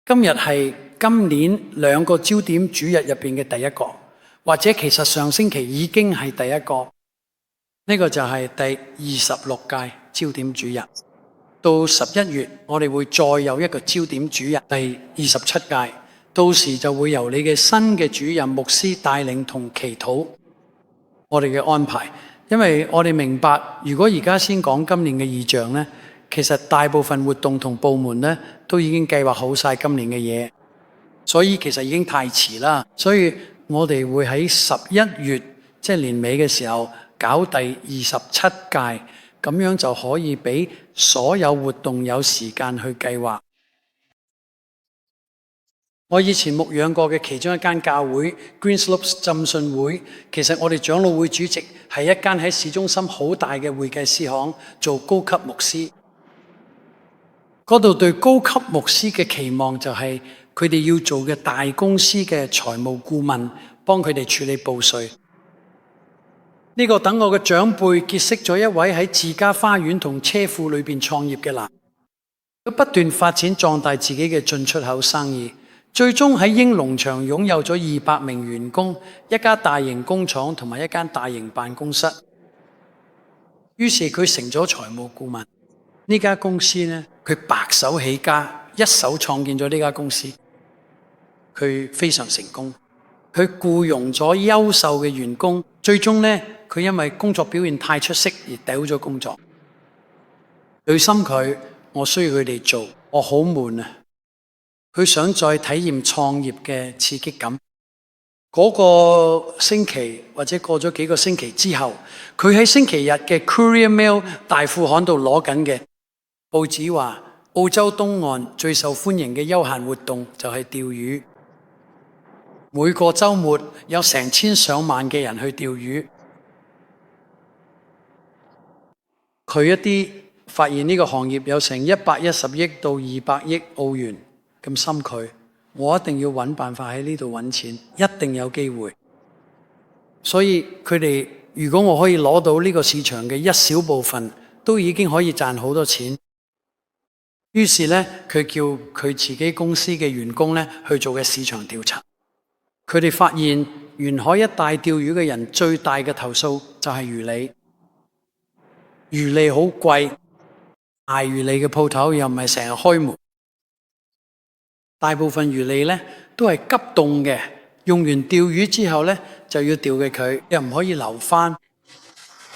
今日係今年兩個焦點主日入邊嘅第一個，或者其實上星期已經係第一個。呢個就係第26屆焦點主日。到11月，我哋會再有一個焦點主日，第27屆。到時就會由你嘅新嘅主任牧師帶領同祈禱我哋嘅安排。因為我哋明白，如果而家先講今年嘅異象呢，其實大部分活動同部門呢都已經計劃好晒今年嘅嘢，所以其實已經太遲啦。所以我哋會喺11月，即係年尾嘅時候搞第27屆，咁樣就可以俾所有活動有時間去計劃。我以前牧養過嘅其中一間教會 Greenslopes 浸信會，其實我哋長老會主席係一間喺市中心好大嘅會計師行做高級牧師。嗰度對高級牧師嘅期望就係佢哋要做嘅大公司嘅財務顧問，幫佢哋處理報稅。呢個等我嘅長輩結識咗一位喺自家花園同車庫裏邊創業嘅男，佢不斷發展壯大自己嘅進出口生意。最終喺英農場擁有咗200名員工，一家大型工廠同埋一間大型辦公室。於是佢成咗財務顧問。呢家公司呢，佢白手起家，一手創建咗呢家公司。佢非常成功，佢僱傭咗優秀嘅員工。最終呢，佢因為工作表現太出色而丟咗工作。對心佢，我需要佢哋做，我好悶啊！佢想再體驗創業嘅刺激感。嗰個星期或者過咗幾個星期之後，佢喺星期日嘅 Courier Mail 大副刊度攞緊嘅報紙話，澳洲東岸最受歡迎嘅休閒活動就係釣魚。每個週末有成千上萬嘅人去釣魚。佢一啲發現呢個行業有成110億到200億澳元。咁深佢，我一定要揾辦法喺呢度揾錢，一定有機會。所以佢哋如果我可以攞到呢個市場嘅一小部分，都已經可以賺好多錢。於是呢，佢叫佢自己公司嘅員工呢去做嘅市場調查。佢哋發現沿海一帶釣魚嘅人最大嘅投訴就係魚餌。魚餌好貴，賣魚餌嘅鋪頭又唔係成日開門。大部分魚餌呢都係急凍嘅，用完釣魚之後呢就要掉嘅佢，又唔可以留翻。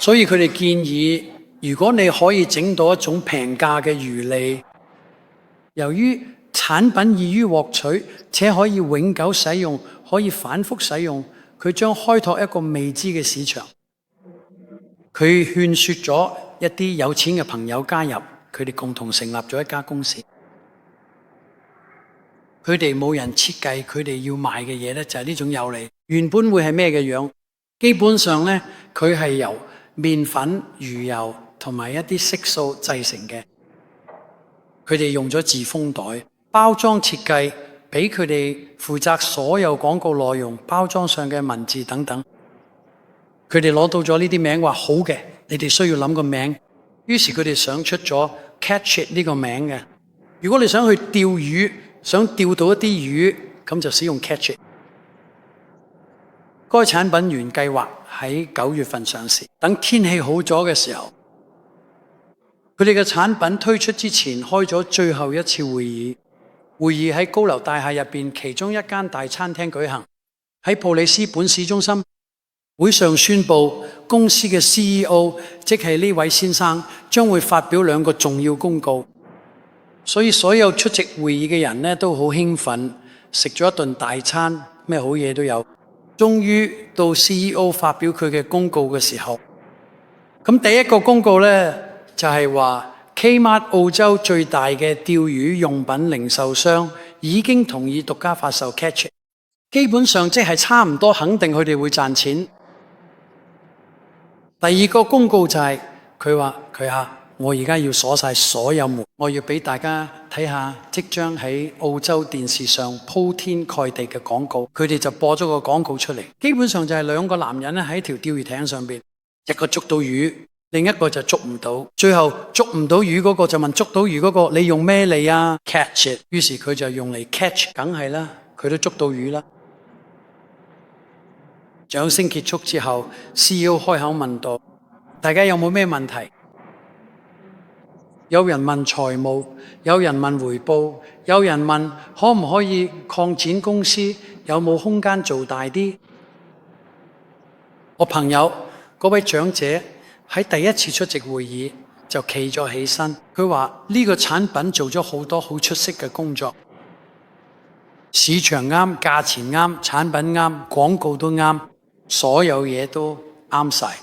所以佢哋建議，如果你可以整到一種平價嘅魚餌，由於產品易於獲取，且可以永久使用，可以反覆使用，佢將開拓一個未知嘅市場。佢勸說咗一啲有錢嘅朋友加入，佢哋共同成立咗一家公司。佢哋冇人設計佢哋要賣嘅嘢呢，就係呢種幼餌。原本會係咩嘅樣？基本上呢，佢係由麵粉、魚油同埋一啲色素製成嘅。佢哋用咗自封袋，包裝設計俾佢哋負責所有廣告內容、包裝上嘅文字等等。佢哋攞到咗呢啲名，話好嘅，你哋需要諗個名。於是佢哋想出咗 Catch It 呢個名嘅。如果你想去釣魚，想釣到一啲魚，咁就使用 Catch It。該產品原計劃喺9月份上市，等天氣好咗嘅時候，佢哋嘅產品推出之前開咗最後一次會議。會議喺高樓大廈入邊其中一間大餐廳舉行。喺布里斯本市中心，會上宣布公司嘅 CEO， 即係呢位先生，將會發表2個重要公告。所以所有出席會議嘅人呢都好興奮，食咗一頓大餐，咩好嘢都有。終於到 CEO 發表佢嘅公告嘅時候，咁第一個公告呢就係話 Kmart 澳洲最大嘅釣魚用品零售商已經同意獨家發售 Catch It， 基本上即係差唔多肯定佢哋會賺錢。第二個公告就係佢話我而家要鎖晒所有門，我要俾大家睇下即將喺澳洲電視上鋪天蓋地嘅廣告。佢哋就播咗個廣告出嚟，基本上就係2個男人喺條釣魚艇上邊，一個捉到魚，另一個就捉唔到，最後捉唔到魚嗰個就問捉到魚嗰個，你用咩嚟啊 ？catch it， 於是佢就用嚟 catch， 梗係啦，佢都捉到魚啦。掌聲結束之後 ，CEO 開口問道：大家有冇咩問題？有人問財務，有人問回報，有人問可唔可以擴展公司，有冇空間做大啲？我朋友嗰位長者喺第一次出席會議就企咗起身，佢話呢個產品做咗好多好出色嘅工作，市場啱，價錢啱，產品啱，廣告都啱，所有嘢都啱晒。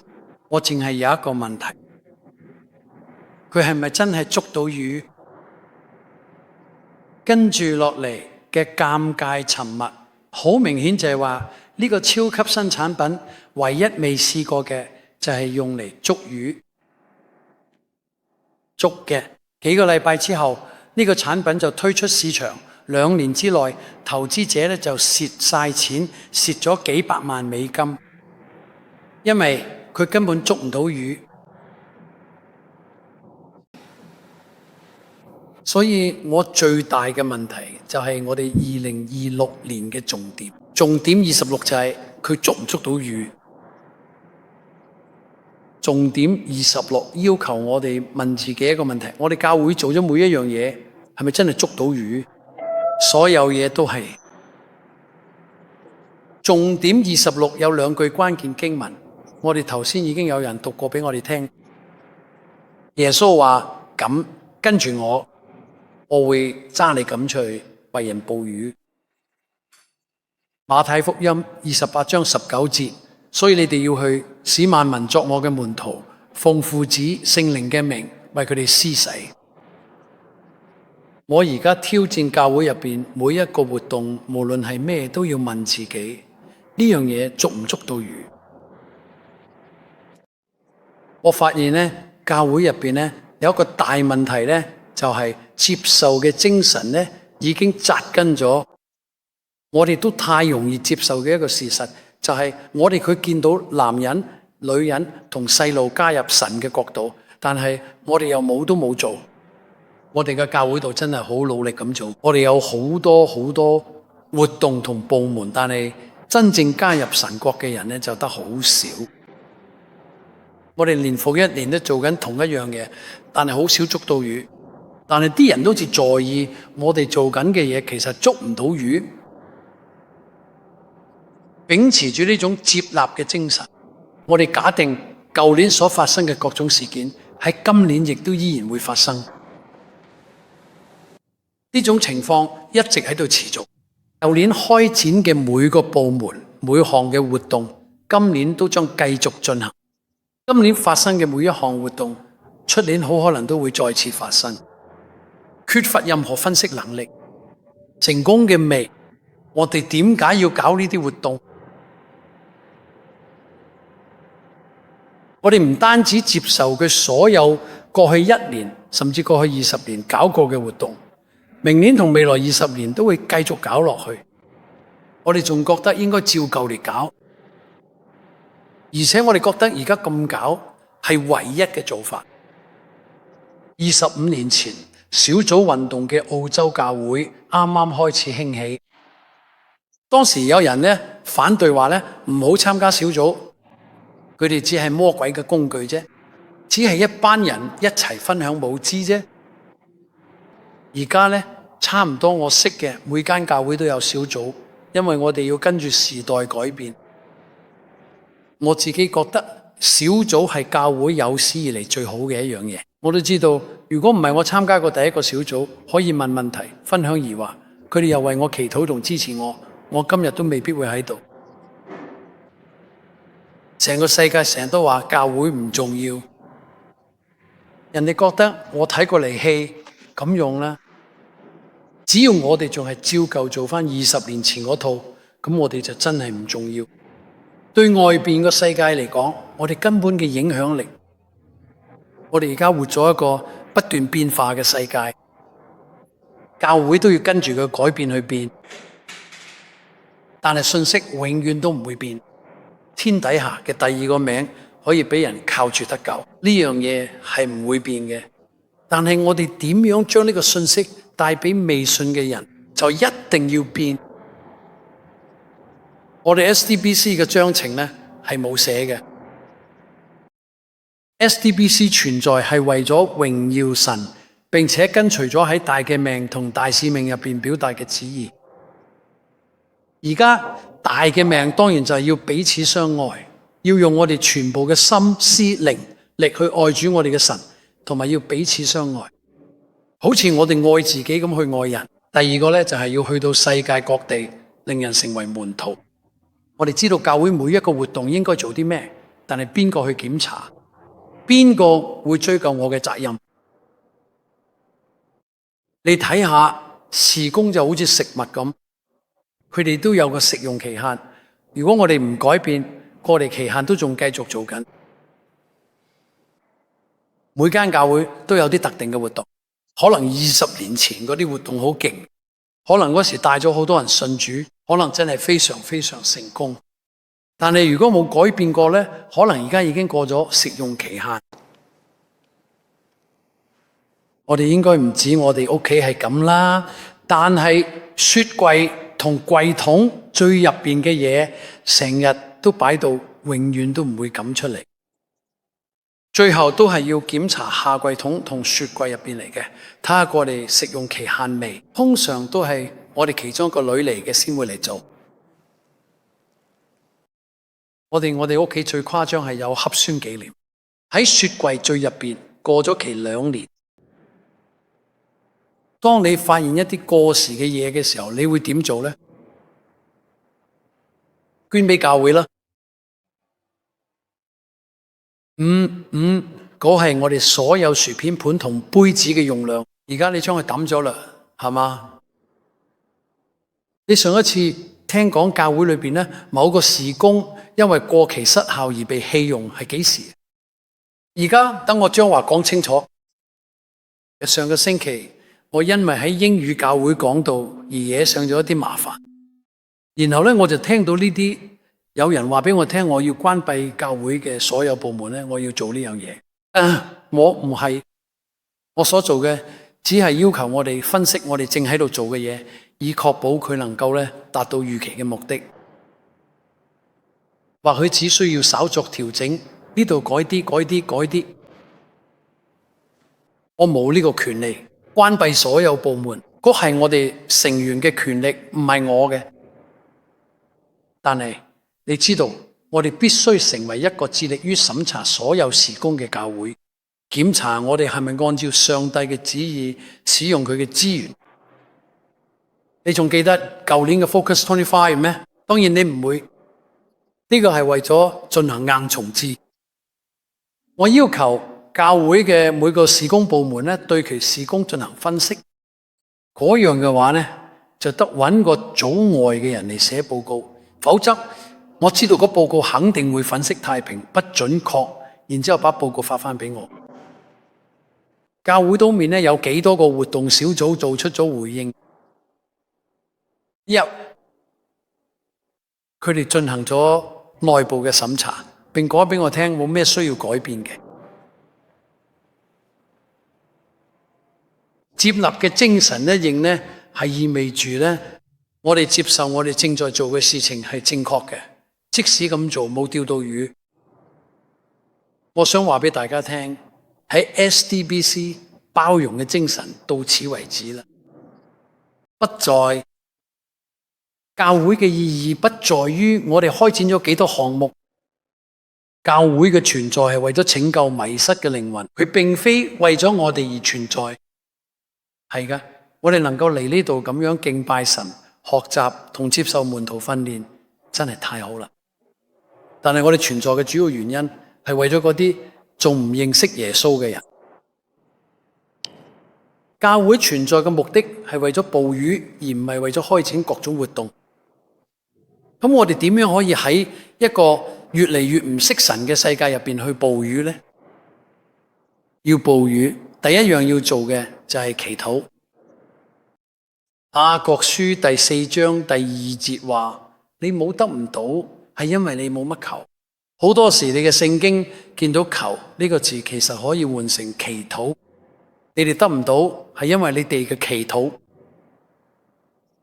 我淨係有一個問題，佢係咪真係捉到魚？跟住落嚟嘅尷尬沉默，好明顯就係話呢個超級新產品唯一未試過嘅就係用嚟捉魚。捉嘅幾個禮拜之後，呢個產品就推出市場，2年之內，投資者咧就蝕晒錢，蝕咗幾百萬美金，因為佢根本捉唔到魚。所以我最大嘅問題就係我哋2026年嘅重點26就係佢捉唔捉到魚。重點26要求我哋問自己一個問題：我哋教會做咗每一樣嘢，係咪真係捉到魚？所有嘢都係。重點26有2句關鍵經文，我哋頭先已經有人讀過俾我哋聽。耶穌話：咁跟住我會揸你咁出去為人捕魚。馬太福音28章19節，所以你哋要去使萬民作我嘅門徒，奉父子聖靈嘅名為佢哋施洗。我而家挑戰教會入邊每一個活動，無論係咩都要問自己，呢樣嘢捉唔捉到魚？我發現呢，教會入邊呢，有一個大問題呢，就係接受嘅精神呢已經扎根咗。我哋都太容易接受嘅一個事實，就係我哋佢見到男人、女人同細路加入神嘅國度，但係我哋又冇都冇做。我哋嘅教會度真係好努力咁做，我哋有好多好多活動同部門，但係真正加入神國嘅人呢，就得好少。我哋年復一年都做緊同一樣嘢，但係好少捉到魚。但係啲人都好似在意我哋做緊嘅嘢，其實捉唔到魚。秉持住呢種接納嘅精神，我哋假定舊年所發生嘅各種事件喺今年亦都依然會發生。呢種情況一直喺度持續。舊年開展嘅每個部門、每項嘅活動，今年都將繼續進行。今年發生嘅每一項活動，出年好可能都會再次發生。缺乏任何分析能力，成功嘅未？我哋點解要搞呢啲活動？我哋唔單止接受佢所有過去1年，甚至過去20年搞過嘅活動，明年同未來20年都會繼續搞落去。我哋仲覺得應該照舊嚟搞，而且我哋覺得而家咁搞係唯一嘅做法。25年前小組運動嘅澳洲教會啱啱開始興起，當時有人呢反對話呢唔好參加小組。佢哋只係魔鬼嘅工具啫，只係一班人一齊分享舞資啫。而家呢，差唔多我識嘅每間教會都有小組，因為我哋要跟住時代改變。我自己覺得小組係教會有史以嚟最好嘅一樣嘢。我都知道，如果唔係我參加過第一個小組，可以問問題、分享疑惑，佢哋又為我祈禱同支持我，我今日都未必會喺度。成個世界成日都話教會唔重要，人哋覺得我睇過嚟戲咁用啦。只要我哋仲係照舊做返20年前嗰套，咁我哋就真係唔重要。對外邊個世界嚟講，我哋根本嘅影響力，我哋而家活咗一個不斷變化嘅世界，教會都要跟住佢改變去變，但係信息永遠都唔會變。天底下嘅第二個名可以俾人靠住得救，呢樣嘢係唔會變嘅。但係我哋點樣將呢個信息帶俾未信嘅人，就一定要變。我哋 SDBC 嘅章程呢係冇寫嘅。SDBC 存在係為咗榮耀神，並且跟隨咗喺大嘅命同大使命入邊表達嘅旨意。而家大嘅命當然就係要彼此相愛，要用我哋全部嘅心思靈力去愛主我哋嘅神，同埋要彼此相愛，好似我哋愛自己咁去愛人。第二個呢，就係要去到世界各地，令人成為門徒。我哋知道教會每一個活動應該做啲咩，但係邊個去檢查？邊個會追究我嘅責任？你睇下事工就好似食物咁，佢哋都有個食用期限。如果我哋唔改變，過嚟期限都仲繼續做緊。每間教會都有啲特定嘅活動，可能20年前嗰啲活動好勁，可能嗰時帶咗好多人信主，可能真係非常非常成功。但係如果冇改變過呢，可能而家已經過咗食用期限。我哋應該唔止我哋屋企係咁啦，但係雪櫃同櫃桶最入邊嘅嘢，成日都擺到永遠都唔會噉出嚟。最後都係要檢查下櫃桶同雪櫃入邊嚟嘅，睇下過嚟食用期限未。通常都係我哋其中一個女嚟嘅先會嚟做。我哋屋企最誇張係有核酸紀念喺雪櫃最入邊過咗期2年。當你發現一啲過時嘅嘢嘅時候，你會點做呢？捐俾教會啦。嗰係我哋所有薯片盤同杯子嘅用量。而家你將佢抌咗啦，係嘛？你上一次聽講教會裏邊呢，某個事工因為過期失效而被棄用，係幾時？而家等我將話講清楚。上個星期我因為喺英語教會講道而惹上咗一啲麻煩，然後呢，我就聽到呢啲有人話俾我聽，我要關閉教會嘅所有部門呢，我要做呢樣嘢。我唔係，我所做嘅只係要求我哋分析我哋正喺度做嘅嘢，以確保佢能夠呢達到預期嘅目的。或許只需要稍作調整，呢度改啲。我冇呢個權利關閉所有部門，嗰係我哋成員嘅權力，唔係我嘅。但係你知道，我哋必須成為一個致力於審查所有事工嘅教會，檢查我哋係咪按照上帝嘅旨意使用佢嘅資源。你仲記得舊年嘅 Focus 25咩？當然你唔會。呢個係為咗進行硬重置。我要求教會嘅每個事工部門呢，對其事工進行分析。嗰樣嘅話呢，就得揾個組外嘅人嚟寫報告，否則我知道個報告肯定會粉飾太平，不準確，然之後把報告發翻俾我。教會方面呢，有幾多個活動小組做出咗回應？佢哋進行咗內部嘅審查，並講俾我聽冇咩需要改變嘅。接納嘅精神呢，認呢係意味住呢，我哋接受我哋正在做嘅事情係正確嘅，即使咁做冇釣到魚。我想話俾大家聽，喺 SDBC 包容嘅精神到此為止啦，不再。教會嘅意義不在於我哋開展咗幾多項目，教會嘅存在係為咗拯救迷失嘅靈魂，佢並非為咗我哋而存在。係㗎，我哋能夠嚟呢度咁樣敬拜神、學習同接受門徒訓練，真係太好啦。但係我哋存在嘅主要原因係為咗嗰啲仲唔認識耶穌嘅人。教會存在嘅目的係為咗捕魚，而唔係為咗開展各種活動。咁我哋點樣可以喺一個越嚟越唔識神嘅世界入邊去捕魚呢？要捕魚，第一樣要做嘅就係祈禱。雅各書第4章第2節話：你冇得唔到，係因為你冇乜求。好多時你嘅聖經見到求呢個字，其實可以換成祈禱。你哋得唔到係因為你哋嘅祈禱。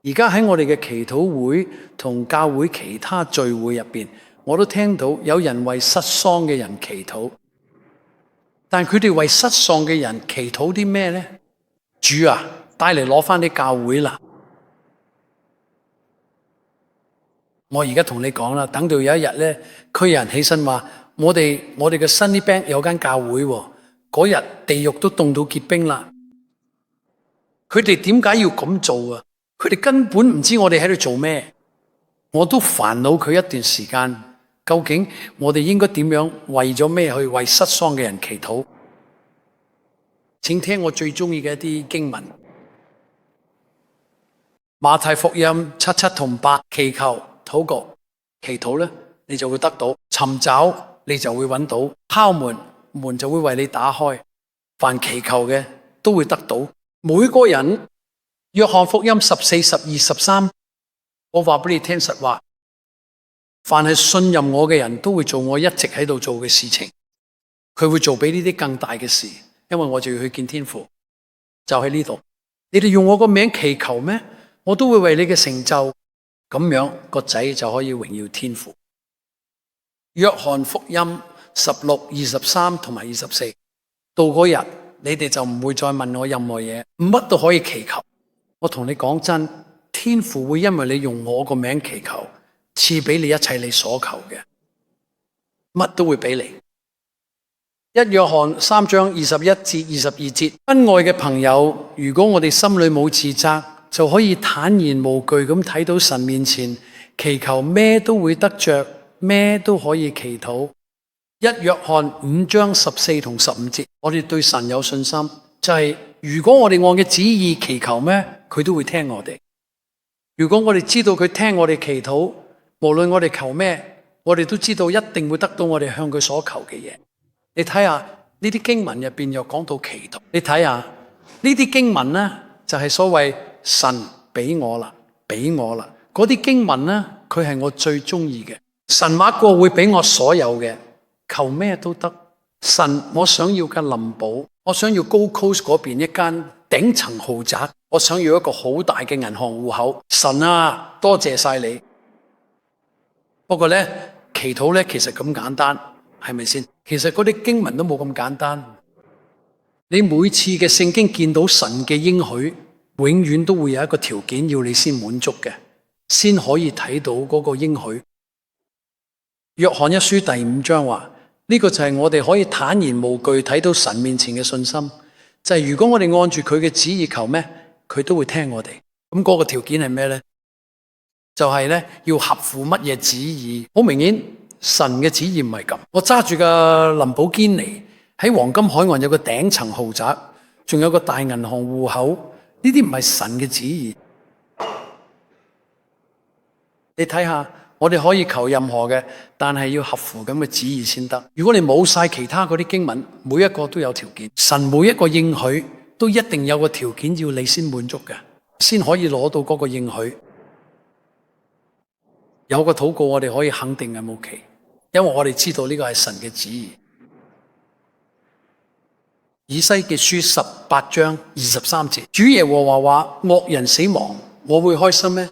而家喺我哋嘅祈禱會同教會其他聚會入邊，我都聽到有人為失喪嘅人祈禱。但佢哋為失喪嘅人祈禱啲咩呢？主啊，帶嚟攞返啲教會啦！我而家同你講啦，等到有一日咧，區人起身話：我哋嘅 Sunnybank 有間教會喎，嗰日地獄都凍到結冰啦。佢哋點解要咁做啊？佢哋根本唔知我哋喺度做咩。我都煩惱佢一段時間，究竟我哋應該點樣為咗咩去為失喪嘅人祈禱？請聽我最中意嘅一啲經文，馬太福音7:7同8，祈求。禱告祈禱咧，你就會得到；尋找你就會揾到；敲門，門就會為你打開。凡祈求嘅都會得到。每個人，約翰福音14、12、13，我話俾你聽實話，凡係信任我嘅人都會做我一直喺度做嘅事情。佢會做比呢啲更大嘅事，因為我就要去見天父。就喺呢度，你哋用我個名祈求咩？我都會為你嘅成就。咁樣個仔就可以榮耀天父。約翰福音16、23同埋24，到嗰日你哋就唔會再問我任何嘢，乜都可以祈求。我同你講真，天父會因為你用我個名祈求，賜俾你一切你所求嘅，乜都會俾你。1約翰3章21至22節，親愛嘅朋友，如果我哋心裏冇自責，就可以坦然無懼咁睇到神面前，祈求咩都會得着，咩都可以祈禱。1約翰5章14同15節，我哋對神有信心，就係如果我哋按嘅旨意祈求咩，佢都會聽我哋。如果我哋知道佢聽我哋祈禱，無論我哋求咩，我哋都知道一定會得到我哋向佢所求嘅嘢。你睇下呢啲經文入邊又講到祈禱，你睇下呢啲經文呢，就係所謂神俾我啦，俾我啦。嗰啲經文呢，佢係我最中意嘅。神話過會俾我所有嘅，求咩都得。神，我想要嘅林寶，我想要 Gold Coast 嗰邊一間頂層豪宅，我想要一個好大嘅銀行戶口。神啊，多謝晒你。不過呢，祈禱呢，其實咁簡單，係咪先？其實嗰啲經文都冇咁簡單。你每次嘅聖經見到神嘅應許，永遠都會有一個條件要你先滿足嘅，先可以睇到嗰個應許。約翰一書第5章話，呢個就係我哋可以坦然無懼睇到神面前嘅信心，就係如果我哋按住佢嘅旨意求咩，佢都會聽我哋。咁嗰個條件係咩呢？就係呢，要合乎乜嘢旨意？好明顯，神嘅旨意唔係咁。我揸住個林寶堅尼喺黃金海岸有個頂層豪宅，仲有個大銀行戶口。呢啲唔係神嘅旨意。你睇下，我哋可以求任何嘅，但係要合乎咁嘅旨意先得。如果你冇晒其他嗰啲經文，每一個都有條件。神每一個應許都一定有個條件要你先滿足嘅，先可以攞到嗰個應許。有個禱告我哋可以肯定係冇奇，因為我哋知道呢個係神嘅旨意。以西結書18章23節，主耶和華話：惡人死亡，我會開心咩？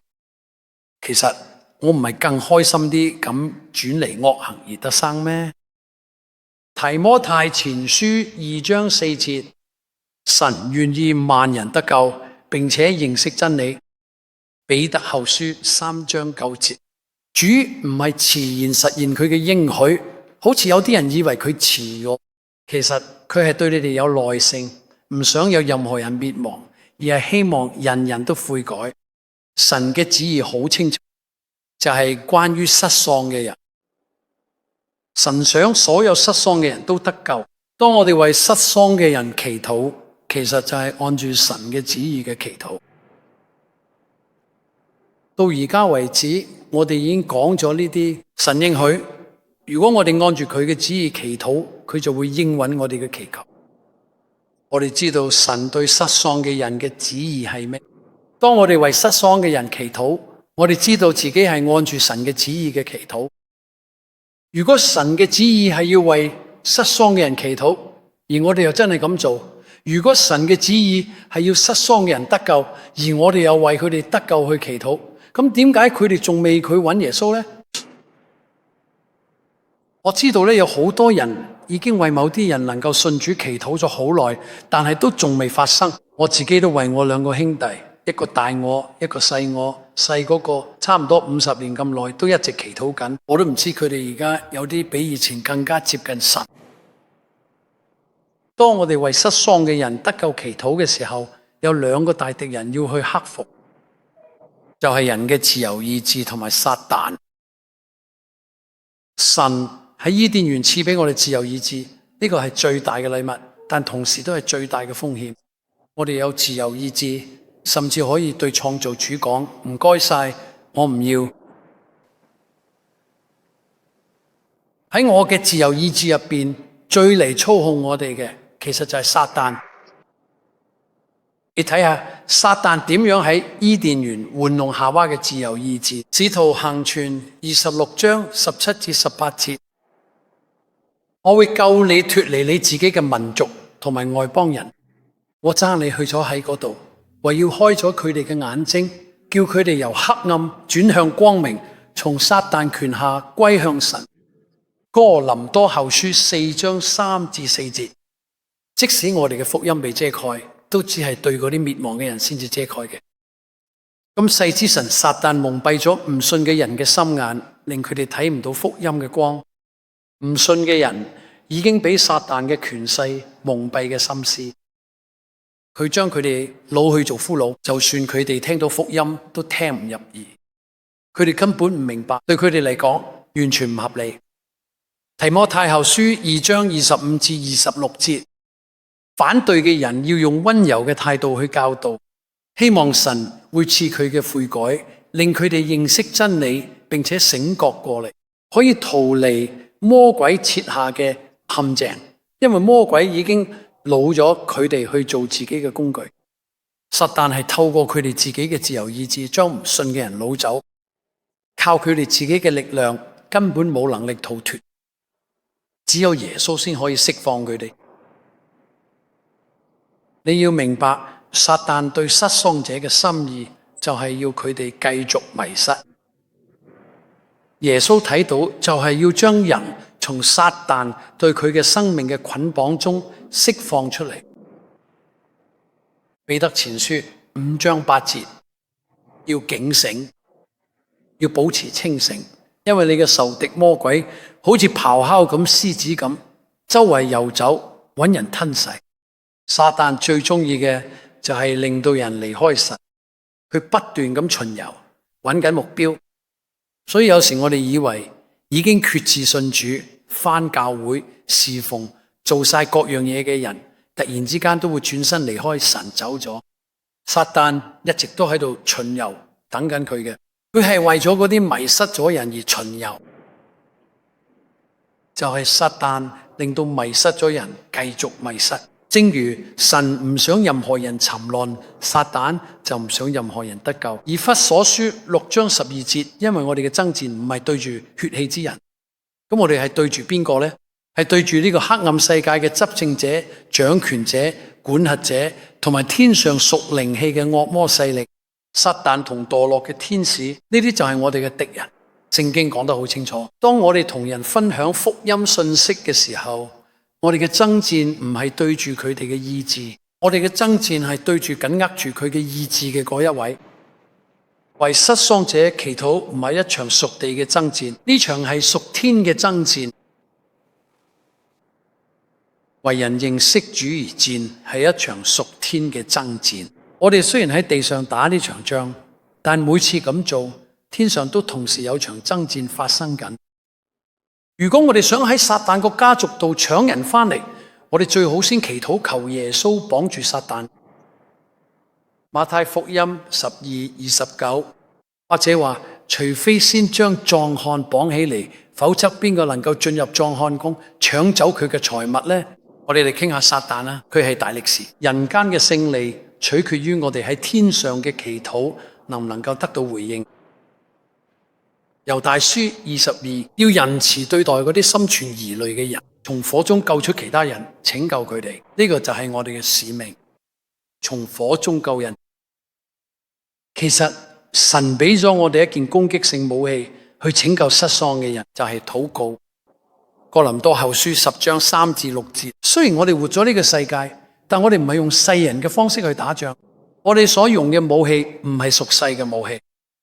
其實我唔係更開心啲咁轉離惡行而得生咩？提摩太前書2章4節，神願意萬人得救，並且認識真理。彼得後書3章9節，主唔係遲延實現佢嘅應許，好似有啲人以為佢遲咗，其實佢係對你哋有耐性，唔想有任何人滅亡，而係希望人人都悔改。神嘅旨意好清楚，就係關於失喪嘅人。神想所有失喪嘅人都得救。當我哋為失喪嘅人祈禱，其實就係按住神嘅旨意嘅祈禱。到而家為止，我哋已經講咗呢啲神應許。如果我哋按住佢嘅旨意祈禱，佢就會應允我哋嘅祈求。我哋知道神對失喪嘅人嘅旨意係咩？當我哋為失喪嘅人祈禱，我哋知道自己係按住神嘅旨意嘅祈禱。如果神嘅旨意係要為失喪嘅人祈禱，而我哋又真係咁做；如果神嘅旨意係要失喪嘅人得救，而我哋又為佢哋得救去祈禱，咁點解佢哋仲未去揾耶穌呢？我知道咧，有好多人已經為某啲人能夠信主祈禱咗好耐，但係都仲未發生。我自己都為我兩個兄弟，一個大我，一個細我，細嗰個差唔多50年咁耐，都一直祈禱緊。我都唔知佢哋而家有啲比以前更加接近神。當我哋為失喪嘅人得救祈禱嘅時候，有兩個大敵人要去克服，就係人嘅自由意志同埋撒旦。神喺伊甸園賜俾我哋自由意志，呢個係最大嘅禮物，但同時都係最大嘅風險。我哋有自由意志，甚至可以對創造主講：唔該晒，我唔要。喺我嘅自由意志入邊，最嚟操控我哋嘅，其實就係撒旦。你睇下撒旦點樣喺伊甸園玩弄夏娃嘅自由意志。使徒行傳26章17至18節，我會救你脫離你自己嘅民族同埋外邦人。我爭你去咗喺嗰度，為要開咗佢哋嘅眼睛，叫佢哋由黑暗轉向光明，從撒旦權下歸向神。哥林多後書4章3至4節，即使我哋嘅福音被遮蓋，都只係對嗰啲滅亡嘅人先至遮蓋嘅。咁世之神撒旦蒙蔽咗唔信嘅人嘅心眼，令佢哋睇唔到福音嘅光。唔信嘅人已經俾撒旦嘅權勢蒙蔽嘅心思，佢將佢哋擄去做俘虜，就算佢哋聽到福音都聽唔入耳，佢哋根本唔明白，對佢哋嚟講完全唔合理。提摩太後書2章25至26節，反對嘅人要用溫柔嘅態度去教導，希望神會賜佢嘅悔改，令佢哋認識真理，並且醒覺過嚟，可以逃離魔鬼設下嘅陷阱。因為魔鬼已經擄咗佢哋去做自己嘅工具，撒旦係透過佢哋自己嘅自由意志，將唔信嘅人擄走，靠佢哋自己嘅力量根本冇能力逃脫，只有耶穌先可以釋放佢哋。你要明白，撒旦對失喪者嘅心意就係要佢哋繼續迷失。耶穌睇到就係要將人從撒旦對佢嘅生命嘅捆綁中釋放出嚟。彼得前書5章8節，要警醒，要保持清醒，因為你嘅仇敵魔鬼好似咆哮咁獅子咁，周圍遊走，搵人吞噬。撒旦最中意嘅就係令到人離開神，佢不斷咁巡遊，搵緊目標。所以有時我哋以為已經決志信主、返教會、侍奉、做晒各樣嘢嘅人，突然之間都會轉身離開神走咗。撒旦一直都喺度巡遊，等緊佢嘅。佢係為咗嗰啲迷失咗人而巡遊，就係撒旦令到迷失咗人繼續迷失。正如神唔想任何人沉淪，撒旦就唔想任何人得救。以弗所書6章12節，因為我哋嘅爭戰唔係對住血氣之人，咁我哋係對住邊個呢？係對住呢個黑暗世界嘅執政者、掌權者、管轄者，同埋天上屬靈氣嘅惡魔勢力。撒旦同墮落嘅天使，呢啲就係我哋嘅敵人。聖經講得好清楚，當我哋同人分享福音信息嘅時候，我哋嘅爭戰唔係對住佢哋嘅意志，我哋嘅爭戰係對住緊握住佢嘅意志嘅嗰一位。為失喪者祈禱唔係一場屬地嘅爭戰，呢場係屬天嘅爭戰。為人認識主而戰係一場屬天嘅爭戰。我哋雖然喺地上打呢場仗，但每次咁做，天上都同時有場爭戰發生緊。如果我哋想喺撒旦個家族度搶人翻嚟，我哋最好先祈禱求耶穌綁住撒旦。馬太福音12:29，或者話，除非先將壯漢綁起嚟，否則邊個能夠進入壯漢宮搶走佢嘅財物呢？我哋嚟傾下撒旦啦，佢係大力士。人間嘅勝利取決於我哋喺天上嘅祈禱能唔能夠得到回應。猶大書22，要仁慈對待嗰啲心存疑慮嘅人，從火中救出其他人，拯救佢哋。呢個就係我哋嘅使命，從火中救人。其實神俾咗我哋一件攻擊性武器去拯救失喪嘅人，就係禱告。哥林多後書10章3至6節。雖然我哋活咗呢個世界，但我哋唔係用世人嘅方式去打仗。我哋所用嘅武器唔係屬世嘅武器，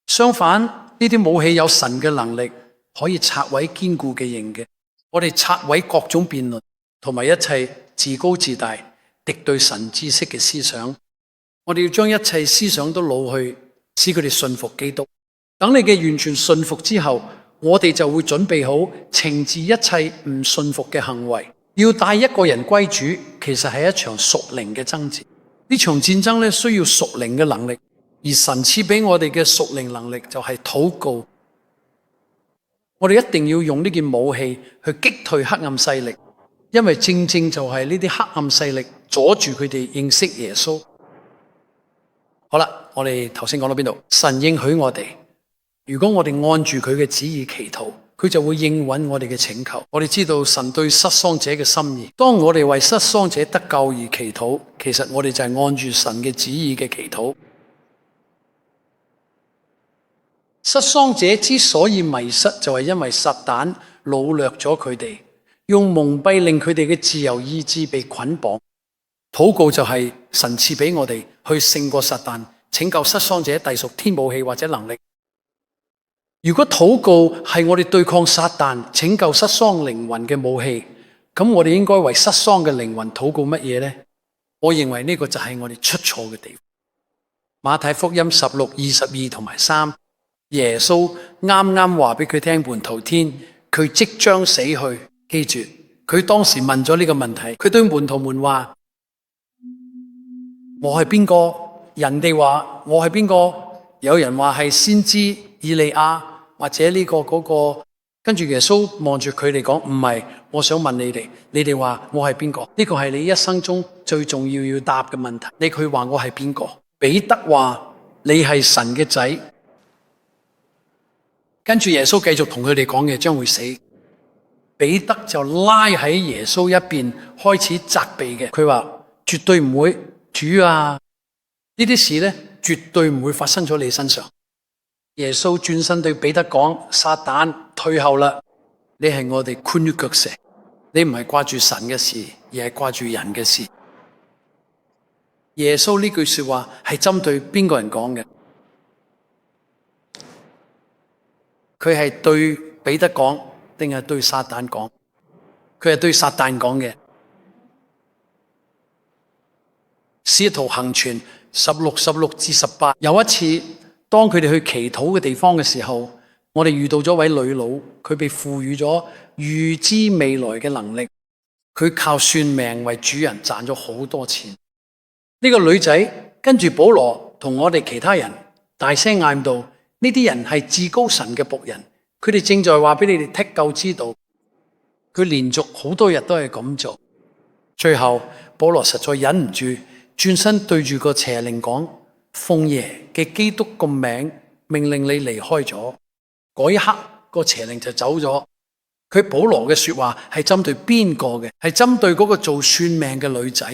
相反，呢啲武器有神嘅能力，可以拆毀堅固嘅營嘅。我哋拆毀各種辯論同埋一切自高自大、敵對神知識嘅思想。我哋要將一切思想都擄去，使佢哋信服基督。等你嘅完全信服之後，我哋就會準備好懲治一切唔信服嘅行為。要帶一個人歸主，其實係一場屬靈嘅爭戰。呢場戰爭咧，需要屬靈嘅能力，而神賜俾我哋嘅屬靈能力就係禱告。我哋一定要用呢件武器去擊退黑暗勢力，因為正正就係呢啲黑暗勢力阻住佢哋認識耶穌。好啦，我哋頭先講到邊度？神應許我哋，如果我哋按住佢嘅旨意祈禱，佢就會應允我哋嘅請求。我哋知道神對失喪者嘅心意。當我哋為失喪者得救而祈禱，其實我哋就係按住神嘅旨意嘅祈禱。失喪者之所以迷失，就係因為撒旦擄掠咗佢哋，用蒙蔽令佢哋嘅自由意志被捆綁。禱告就係神賜俾我哋去勝過撒旦，拯救失喪者隸屬天武器或者能力。如果禱告係我哋對抗撒旦、拯救失喪靈魂嘅武器，咁我哋應該為失喪嘅靈魂禱告乜嘢呢？我認為呢個就係我哋出錯嘅地方。馬太福音16:22同埋3，耶穌啱啱話俾佢聽門徒天，佢即將死去。記住，佢當時問咗呢個問題，佢對門徒們話：我係邊個？人哋話我係邊個？有人話係先知以利亞。或者呢個嗰個，跟住耶穌望住佢哋講，唔係，我想問你哋話我係邊個？呢個係你一生中最重要答嘅問題。佢話我係邊個？彼得話你係神嘅仔。跟住耶穌繼續同佢哋講嘅將會死。彼得就拉喺耶穌一邊開始責備嘅，佢話絕對唔會，主啊，呢啲事咧絕對唔會發生咗你身上。耶穌轉身對彼得講：撒旦退後啦！你係我哋絆於腳石，你唔係掛住神嘅事，而係掛住人嘅事。耶穌呢句說話係針對邊個人講嘅？佢係對彼得講，定係對撒旦講？佢係對撒旦講嘅。使徒行傳16至18，有一次，當佢哋去祈禱嘅地方嘅時候，我哋遇到咗位女佬，佢被賦予咗預知未來嘅能力，佢靠算命為主人賺咗好多錢。呢個女仔跟住保羅同我哋其他人大聲嗌道：呢啲人係至高神嘅僕人，佢哋正在話俾你哋剔究之道。佢連續好多日都係咁做，最後保羅實在忍唔住，轉身對住個邪靈講：奉耶嘅基督個名命令你離開咗。嗰一刻個邪靈就走咗。佢保羅嘅說話係針對邊個嘅？係針對嗰個做算命嘅女仔，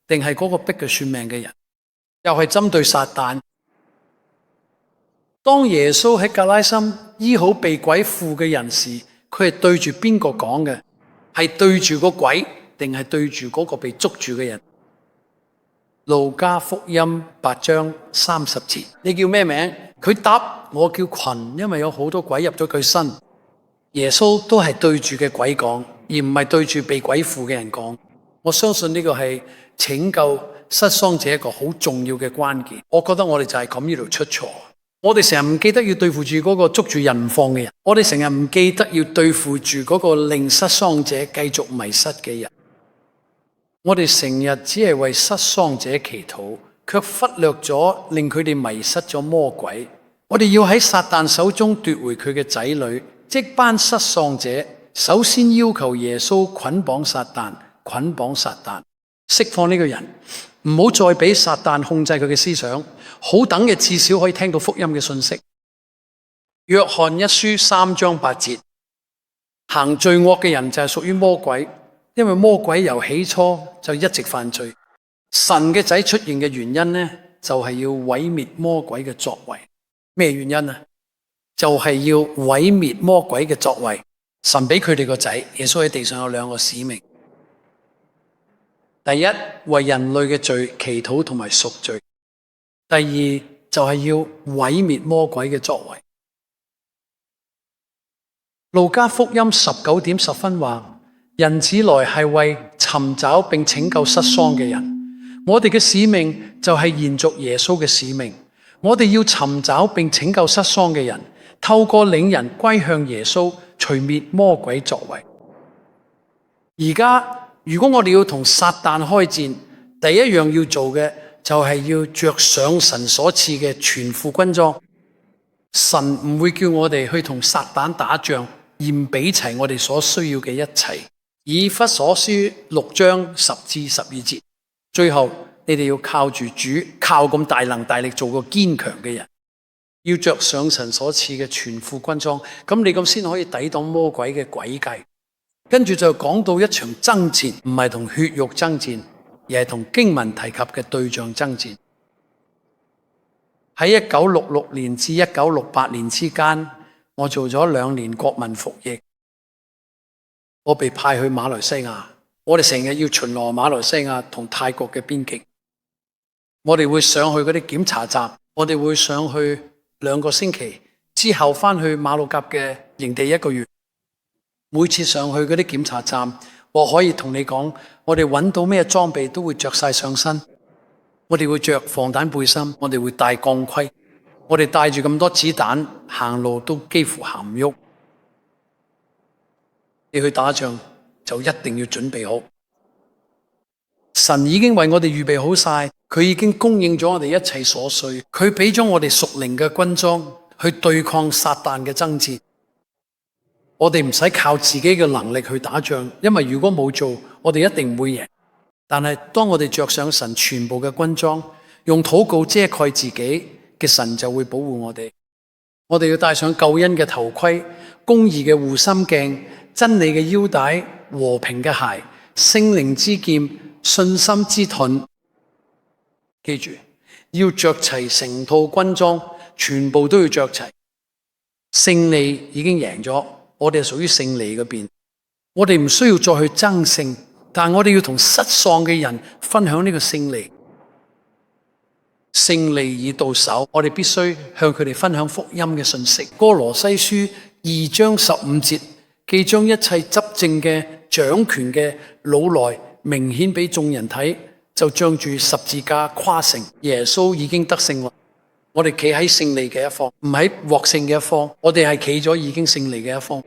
定係嗰個逼佢算命嘅人？又係針對撒旦？當耶穌喺格拉森醫好被鬼附嘅人時，佢係對住邊個講嘅？係對住個鬼，定係對住嗰個被捉住嘅人？路加福音8章30節，你叫咩名？佢答：我叫群，因為有好多鬼入咗佢身。耶穌都係對住嘅鬼講，而唔係對住被鬼附嘅人講。我相信呢個係拯救失喪者一個好重要嘅關鍵。我覺得我哋就係咁呢度出錯。我哋成日唔記得要對付住嗰個捉住人唔放嘅人，我哋成日唔記得要對付住嗰個令失喪者繼續迷失嘅人。我哋成日只係為失喪者祈禱，卻忽略咗令佢哋迷失咗魔鬼。我哋要喺撒旦手中奪回佢嘅仔女，即班失喪者。首先要求耶穌捆綁撒旦，捆綁撒旦，釋放呢個人，唔好再俾撒旦控制佢嘅思想，好等嘅至少可以聽到福音嘅信息。約翰一書3章8節，行罪惡嘅人就係屬於魔鬼，因為魔鬼由起初就一直犯罪。神嘅仔出現嘅原因呢，就係要毀滅魔鬼嘅作為。咩原因啊？就係要毀滅魔鬼嘅作為。神俾佢哋個仔耶穌喺地上有2個使命。第一，為人類嘅罪祈禱同埋贖罪；第二，就係要毀滅魔鬼嘅作為。路加福音19點10分話：人子來係為尋找並拯救失喪嘅人。我哋嘅使命就係延續耶穌嘅使命。我哋要尋找並拯救失喪嘅人，透過領人歸向耶穌，除滅魔鬼作為。而家如果我哋要同撒旦開戰，第一樣要做嘅就係要着上神所賜嘅全副軍裝。神唔會叫我哋去同撒旦打仗，而唔俾齊我哋所需要嘅一切。以弗所書6章10至12節，最後你哋要靠住主，靠咁大能大力做個堅強嘅人，要着上神所賜嘅全副軍裝，咁你咁先可以抵擋魔鬼嘅詭計。跟住就講到一場爭戰，唔係同血肉爭戰，而係同經文提及嘅對象爭戰。喺1966年至1968年之間，我做咗2年國民服役，我被派去馬來西亞。我哋成日要巡邏馬來西亞同泰國嘅邊境，我哋會上去嗰啲檢查站，我哋會上去2個星期，之後返去馬六甲嘅營地1個月。每次上去嗰啲檢查站，我可以同你講，我哋揾到咩裝備都會着晒上身。我哋會着防彈背心，我哋會戴鋼盔，我哋帶住咁多子彈，行路都幾乎行唔喐。你去打仗就一定要準備好。神已經為我哋預備好晒，佢已經供應咗我哋一切所需，佢俾咗我哋屬靈嘅軍裝去對抗撒旦嘅爭戰。我哋唔使靠自己嘅能力去打仗，因為如果冇做，我哋一定唔會贏。但係當我哋着上神全部嘅軍裝，用禱告遮蓋自己嘅，神就會保護我哋。我哋要戴上救恩嘅頭盔、公義嘅護心鏡、真理嘅腰帶、和平嘅鞋、聖靈之劍、信心之盾。記住，要着齊成套軍裝，全部都要着齊。勝利已經贏咗。我哋係屬於勝利嗰邊，我哋唔需要再去爭勝，但我哋要同失喪嘅人分享呢個勝利。勝利已到手，我哋必須向佢哋分享福音嘅信息。歌羅西書2章15節，既將一切執政嘅、掌權嘅擄來，明顯俾眾人睇，就仗住十字架誇勝。耶穌已經得勝啦。我哋企喺勝利嘅一方，唔喺獲勝嘅一方，我哋係企咗已經勝利嘅一方。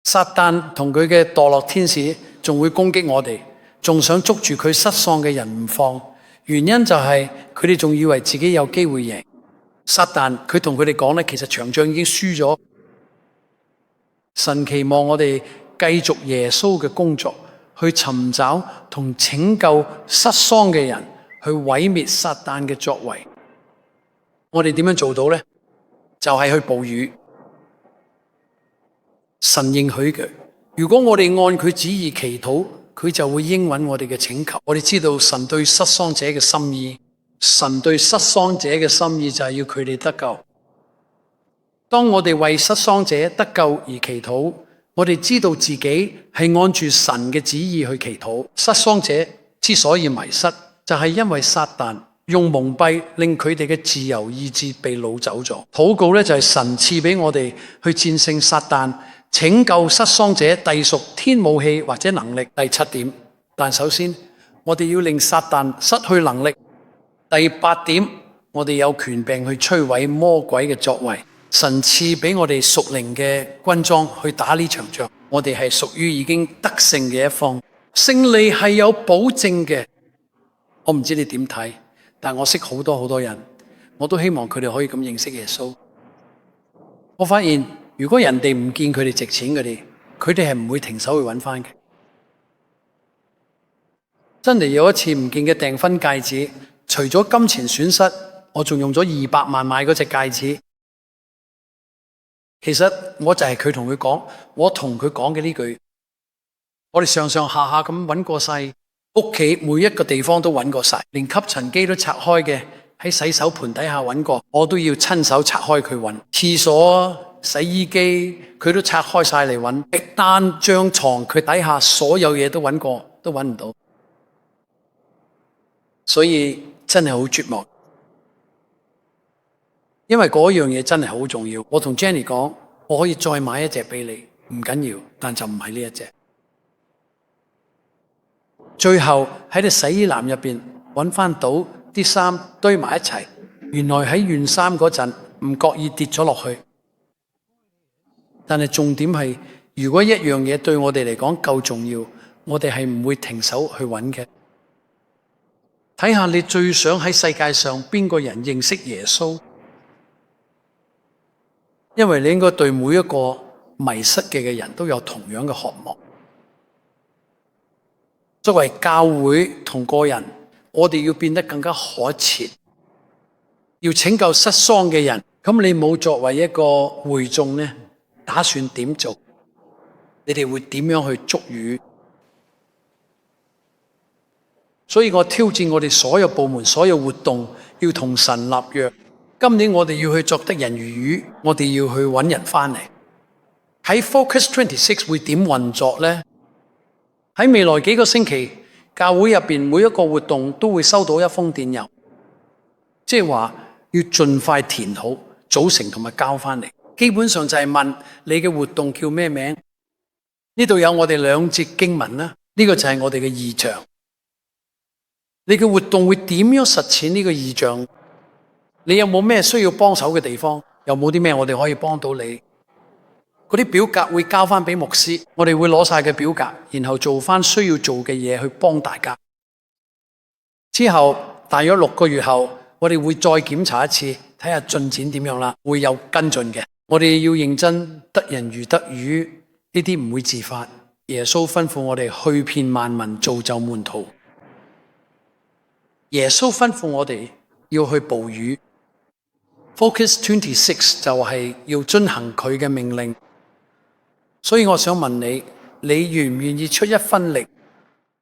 撒旦同佢嘅墮落天使仲會攻擊我哋，仲想捉住佢失喪嘅人唔放，原因就係佢哋仲以為自己有機會贏。撒旦佢同佢哋講咧，其實場仗已經輸咗。神期望我哋繼續耶穌嘅工作，去尋找同拯救失喪嘅人，去毀滅撒旦嘅作為。我哋點樣做到呢？就係去捕魚。神應許嘅，如果我哋按佢旨意祈禱，佢就會應允我哋嘅請求。我哋知道神對失喪者嘅心意，神對失喪者嘅心意就係要佢哋得救。當我哋為失喪者得救而祈禱，我哋知道自己係按住神嘅旨意去祈禱。失喪者之所以迷失，就係因為撒旦用蒙蔽令佢哋嘅自由意志被擄走咗。禱告咧就係神賜俾我哋去戰勝撒旦，拯救失喪者，隸屬天武器或者能力。第7點，但首先我哋要令撒旦失去能力。第8點，我哋有權柄去摧毀魔鬼嘅作為。神賜俾我哋屬靈嘅軍裝去打呢場仗，我哋係屬於已經得勝嘅一方，勝利係有保證嘅。我唔知你點睇，但我識好多人，我都希望佢哋可以咁認識耶穌。我發現如果人哋唔見佢哋值錢嘅，佢哋係唔會停手去揾翻嘅。真係有一次唔見嘅訂婚戒指，除咗金錢損失，我仲用咗200萬買嗰隻戒指。其實我就係佢同佢講，我同佢講嘅呢句，我哋上上下下咁揾過晒，屋企每一個地方都揾過晒，連吸塵機都拆開嘅，喺洗手盆底下揾過，我都要親手拆開佢揾。廁所、洗衣機，佢都拆開晒嚟揾。被單、張床，佢底下所有嘢都揾過，都揾唔到。所以真係好絕望。因為嗰樣嘢真係好重要，我同 Jenny 講，我可以再買一隻俾你，唔緊要，但就唔係呢一隻。最後喺啲洗衣籃入邊揾翻到啲衫堆埋一齊，原來喺熨衫嗰陣唔覺意跌咗落去。但係重點係，如果一樣嘢對我哋嚟講夠重要，我哋係唔會停手去揾嘅。睇下你最想喺世界上邊個人認識耶穌？因為你應該對每一個迷失嘅人都有同樣嘅渴望。作為教會同個人，我哋要變得更加可切，要拯救失喪嘅人。咁你冇作為一個會眾呢，打算點做？你哋會點樣去捉魚？所以我挑戰我哋所有部門、所有活動，要同神立約。今年我哋要去作得人如魚，我哋要去揾人翻嚟。喺 Focus 26會點運作呢？喺未來幾個星期，教會入邊每一個活動都會收到一封電郵，即係話要盡快填好、組成同埋交翻嚟。基本上就係問你嘅活動叫咩名？呢度有我哋2節經文啦，呢個就係我哋嘅異象。你嘅活動會點樣實踐呢個異象？你有冇咩需要幫手嘅地方？有冇啲咩我哋可以幫到你？嗰啲表格會交翻俾牧師，我哋會攞晒嘅表格，然後做翻需要做嘅嘢去幫大家。之後大約6個月後，我哋會再檢查一次，睇下進展點樣啦，會有跟進嘅。我哋要認真，得人如得魚，呢啲唔會自發。耶穌吩咐我哋去遍萬民，造就門徒。耶穌吩咐我哋要去捕魚。Focus 26就係要遵行佢嘅命令，所以我想問你，你願唔願意出一分力